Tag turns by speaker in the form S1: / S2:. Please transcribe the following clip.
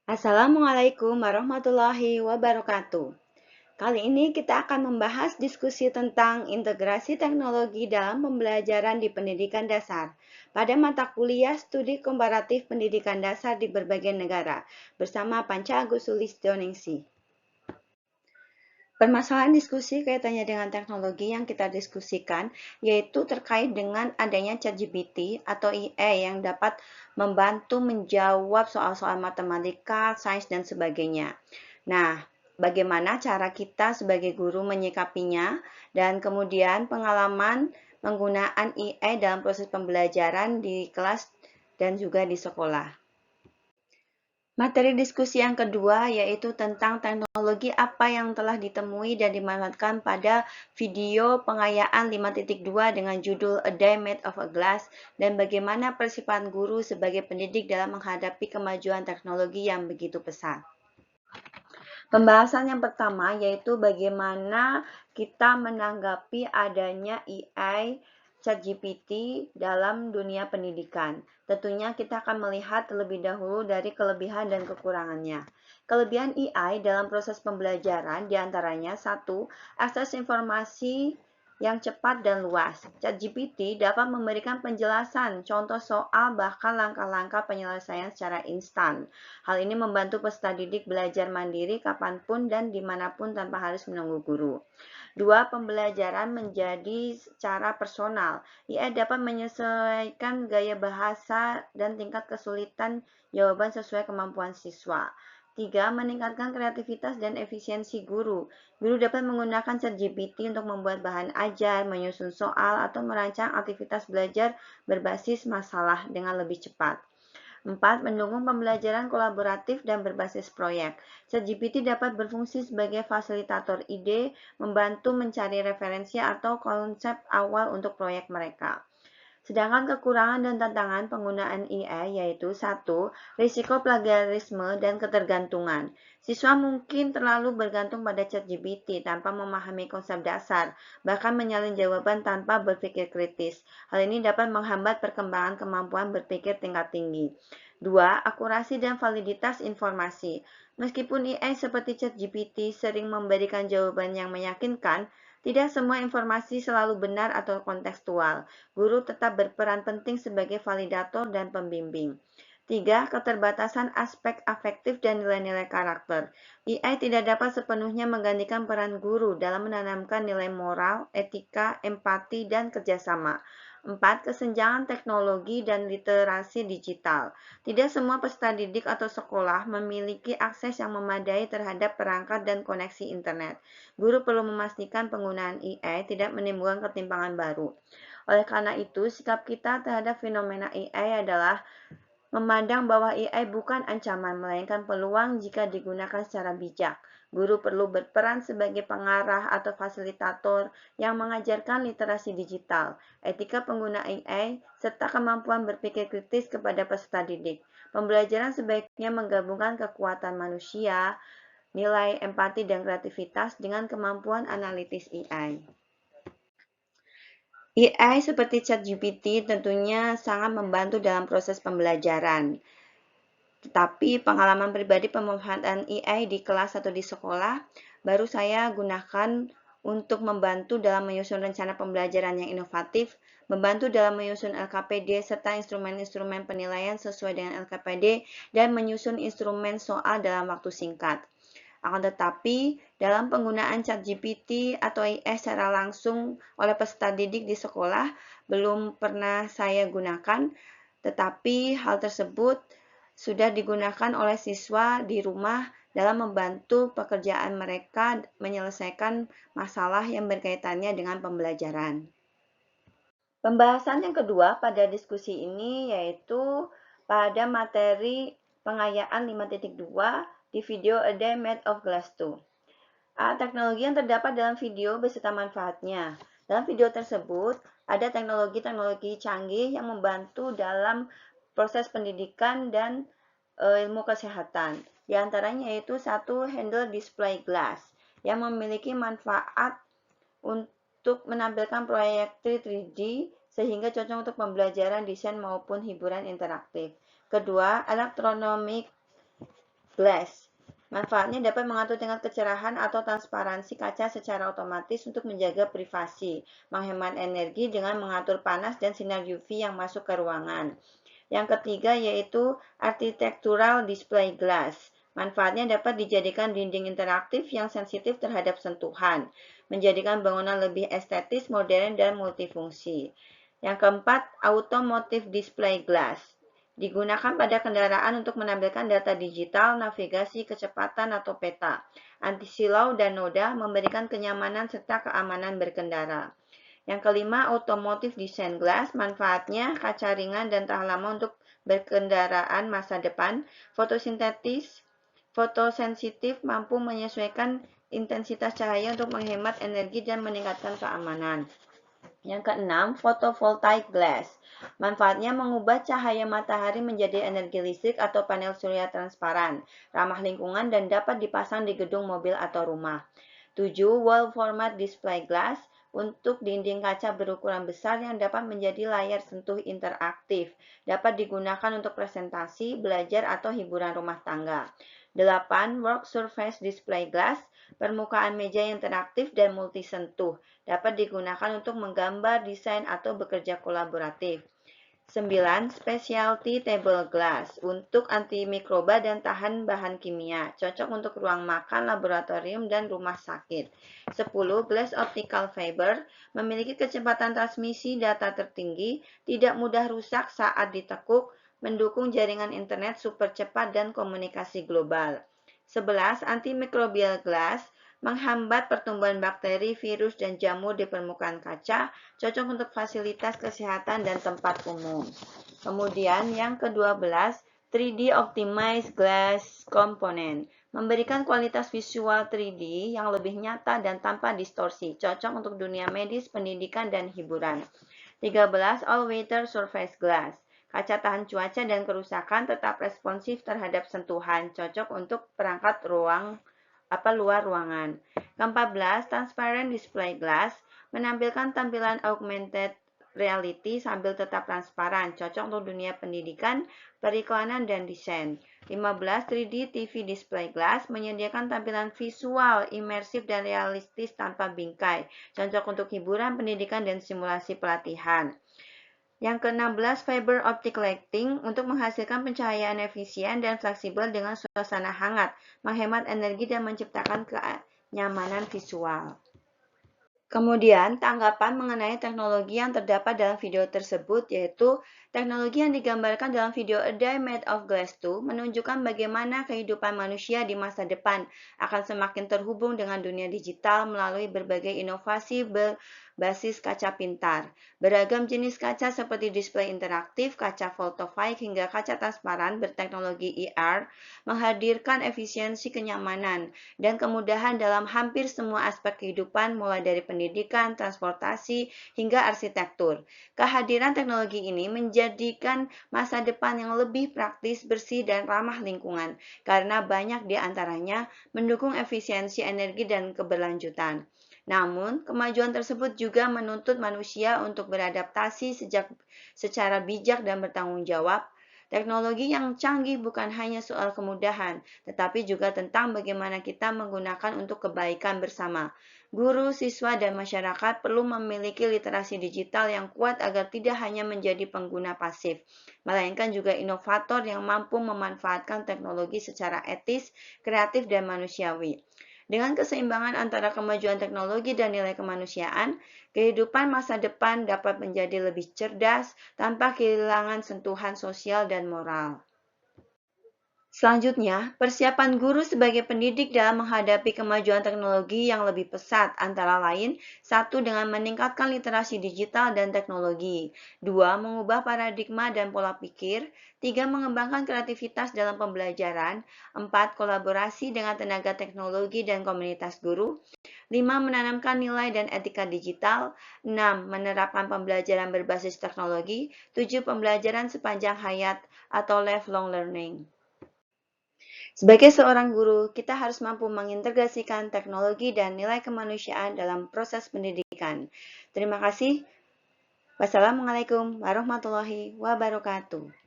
S1: Assalamualaikum warahmatullahi wabarakatuh. Kali ini kita akan membahas diskusi tentang integrasi teknologi dalam pembelajaran di pendidikan dasar pada mata kuliah Studi Komparatif Pendidikan Dasar di berbagai negara bersama Panca Agus Sulistioningsi. Permasalahan diskusi kaitannya dengan teknologi yang kita diskusikan yaitu terkait dengan adanya ChatGPT atau AI yang dapat membantu menjawab soal-soal matematika, sains, dan sebagainya. Nah, bagaimana cara kita sebagai guru menyikapinya dan kemudian pengalaman penggunaan AI dalam proses pembelajaran di kelas dan juga di sekolah. Materi diskusi yang kedua yaitu tentang teknologi apa yang telah ditemui dan dimanfaatkan pada video pengayaan 5.2 dengan judul A Day Made of a Glass dan bagaimana persiapan guru sebagai pendidik dalam menghadapi kemajuan teknologi yang begitu pesat. Pembahasan yang pertama yaitu bagaimana kita menanggapi adanya AI ChatGPT dalam dunia pendidikan. Tentunya kita akan melihat terlebih dahulu dari kelebihan dan kekurangannya. Kelebihan AI dalam proses pembelajaran diantaranya satu, akses informasi yang cepat dan luas. ChatGPT dapat memberikan penjelasan, contoh soal, bahkan langkah-langkah penyelesaian secara instan. Hal ini membantu peserta didik belajar mandiri kapanpun dan dimanapun tanpa harus menunggu guru. Dua, pembelajaran menjadi secara personal. IA dapat menyesuaikan gaya bahasa dan tingkat kesulitan jawaban sesuai kemampuan siswa. Tiga, meningkatkan kreativitas dan efisiensi guru. Guru dapat menggunakan ChatGPT untuk membuat bahan ajar, menyusun soal, atau merancang aktivitas belajar berbasis masalah dengan lebih cepat. 4. Mendukung pembelajaran kolaboratif dan berbasis proyek. ChatGPT dapat berfungsi sebagai fasilitator ide, membantu mencari referensi atau konsep awal untuk proyek mereka. Sedangkan kekurangan dan tantangan penggunaan AI yaitu 1. Risiko plagiarisme dan ketergantungan. Siswa mungkin terlalu bergantung pada ChatGPT tanpa memahami konsep dasar, bahkan menyalin jawaban tanpa berpikir kritis. Hal ini dapat menghambat perkembangan kemampuan berpikir tingkat tinggi. 2. Akurasi dan validitas informasi. Meskipun AI seperti ChatGPT sering memberikan jawaban yang meyakinkan, tidak semua informasi selalu benar atau kontekstual. Guru tetap berperan penting sebagai validator dan pembimbing. 3. Keterbatasan aspek afektif dan nilai-nilai karakter. AI tidak dapat sepenuhnya menggantikan peran guru dalam menanamkan nilai moral, etika, empati, dan kerjasama. 4. Kesenjangan teknologi dan literasi digital. Tidak semua peserta didik atau sekolah memiliki akses yang memadai terhadap perangkat dan koneksi internet. Guru perlu memastikan penggunaan AI tidak menimbulkan ketimpangan baru. Oleh karena itu, sikap kita terhadap fenomena AI adalah memandang bahwa AI bukan ancaman, melainkan peluang jika digunakan secara bijak. Guru perlu berperan sebagai pengarah atau fasilitator yang mengajarkan literasi digital, etika pengguna AI, serta kemampuan berpikir kritis kepada peserta didik. Pembelajaran sebaiknya menggabungkan kekuatan manusia, nilai empati dan kreativitas dengan kemampuan analitis AI. AI seperti ChatGPT tentunya sangat membantu dalam proses pembelajaran. Tetapi pengalaman pribadi pemanfaatan AI di kelas atau di sekolah baru saya gunakan untuk membantu dalam menyusun rencana pembelajaran yang inovatif, membantu dalam menyusun LKPD serta instrumen-instrumen penilaian sesuai dengan LKPD, dan menyusun instrumen soal dalam waktu singkat. Akan tetapi, dalam penggunaan ChatGPT atau AI secara langsung oleh peserta didik di sekolah belum pernah saya gunakan, tetapi hal tersebut sudah digunakan oleh siswa di rumah dalam membantu pekerjaan mereka menyelesaikan masalah yang berkaitannya dengan pembelajaran. Pembahasan yang kedua pada diskusi ini yaitu pada materi pengayaan 5.2 di video A Day Made of Glass 2. Teknologi yang terdapat dalam video beserta manfaatnya. Dalam video tersebut, ada teknologi-teknologi canggih yang membantu dalam proses pendidikan dan ilmu kesehatan. Di antaranya yaitu satu, handle display glass yang memiliki manfaat untuk menampilkan proyektil 3D sehingga cocok untuk pembelajaran desain maupun hiburan interaktif. Kedua, electronomic Glass. Manfaatnya dapat mengatur tingkat kecerahan atau transparansi kaca secara otomatis untuk menjaga privasi, menghemat energi dengan mengatur panas dan sinar UV yang masuk ke ruangan. Yang ketiga yaitu architectural display glass. Manfaatnya dapat dijadikan dinding interaktif yang sensitif terhadap sentuhan, menjadikan bangunan lebih estetis, modern, dan multifungsi. Yang keempat, automotive display glass. Digunakan pada kendaraan untuk menampilkan data digital, navigasi, kecepatan, atau peta. Anti silau dan noda memberikan kenyamanan serta keamanan berkendara. Yang kelima, automotive design glass. Manfaatnya kaca ringan dan tahan lama untuk berkendaraan masa depan. Fotosintetis, fotosensitif, mampu menyesuaikan intensitas cahaya untuk menghemat energi dan meningkatkan keamanan. Yang keenam, photovoltaic glass. Manfaatnya mengubah cahaya matahari menjadi energi listrik atau panel surya transparan, ramah lingkungan dan dapat dipasang di gedung, mobil, atau rumah. 7. Wall format display glass. Untuk dinding kaca berukuran besar yang dapat menjadi layar sentuh interaktif. Dapat digunakan untuk presentasi, belajar, atau hiburan rumah tangga. 8. Work surface display glass. Permukaan meja interaktif dan multisentuh. Dapat digunakan untuk menggambar, desain, atau bekerja kolaboratif. 9. Specialty table glass untuk antimikroba dan tahan bahan kimia, cocok untuk ruang makan, laboratorium, dan rumah sakit. 10. Glass optical fiber memiliki kecepatan transmisi data tertinggi, tidak mudah rusak saat ditekuk, mendukung jaringan internet super cepat dan komunikasi global. 11. Antimicrobial glass menghambat pertumbuhan bakteri, virus, dan jamur di permukaan kaca, cocok untuk fasilitas kesehatan dan tempat umum. Kemudian yang ke-12, 3D Optimized Glass Component, memberikan kualitas visual 3D yang lebih nyata dan tanpa distorsi, cocok untuk dunia medis, pendidikan, dan hiburan. 13. All-Weather Surface Glass, kaca tahan cuaca dan kerusakan, tetap responsif terhadap sentuhan, cocok untuk perangkat luar ruangan. Ke-14, Transparent Display Glass menampilkan tampilan augmented reality sambil tetap transparan, cocok untuk dunia pendidikan, periklanan, dan desain. 15. 3D TV Display Glass menyediakan tampilan visual, imersif, dan realistis tanpa bingkai, cocok untuk hiburan, pendidikan, dan simulasi pelatihan. Yang ke-16, fiber optic lighting untuk menghasilkan pencahayaan efisien dan fleksibel dengan suasana hangat, menghemat energi dan menciptakan kenyamanan visual. Kemudian, tanggapan mengenai teknologi yang terdapat dalam video tersebut yaitu teknologi yang digambarkan dalam video A Day Made of Glass 2 menunjukkan bagaimana kehidupan manusia di masa depan akan semakin terhubung dengan dunia digital melalui berbagai inovasi berbasis kaca pintar. Beragam jenis kaca seperti display interaktif, kaca photovoltaik, hingga kaca transparan berteknologi IR menghadirkan efisiensi, kenyamanan, dan kemudahan dalam hampir semua aspek kehidupan mulai dari pendidikan, transportasi, hingga arsitektur. Kehadiran teknologi ini menjadikan masa depan yang lebih praktis, bersih, dan ramah lingkungan karena banyak di antaranya mendukung efisiensi energi dan keberlanjutan. Namun, kemajuan tersebut juga menuntut manusia untuk beradaptasi secara bijak dan bertanggung jawab. Teknologi yang canggih bukan hanya soal kemudahan, tetapi juga tentang bagaimana kita menggunakan untuk kebaikan bersama. Guru, siswa, dan masyarakat perlu memiliki literasi digital yang kuat agar tidak hanya menjadi pengguna pasif, melainkan juga inovator yang mampu memanfaatkan teknologi secara etis, kreatif, dan manusiawi. Dengan keseimbangan antara kemajuan teknologi dan nilai kemanusiaan, kehidupan masa depan dapat menjadi lebih cerdas tanpa kehilangan sentuhan sosial dan moral. Selanjutnya, persiapan guru sebagai pendidik dalam menghadapi kemajuan teknologi yang lebih pesat, antara lain, 1. Dengan meningkatkan literasi digital dan teknologi, 2. Mengubah paradigma dan pola pikir, 3. Mengembangkan kreativitas dalam pembelajaran, 4. Kolaborasi dengan tenaga teknologi dan komunitas guru, 5. Menanamkan nilai dan etika digital, 6. Menerapkan pembelajaran berbasis teknologi, 7. Pembelajaran sepanjang hayat atau lifelong learning. Sebagai seorang guru, kita harus mampu mengintegrasikan teknologi dan nilai kemanusiaan dalam proses pendidikan. Terima kasih. Wassalamualaikum warahmatullahi wabarakatuh.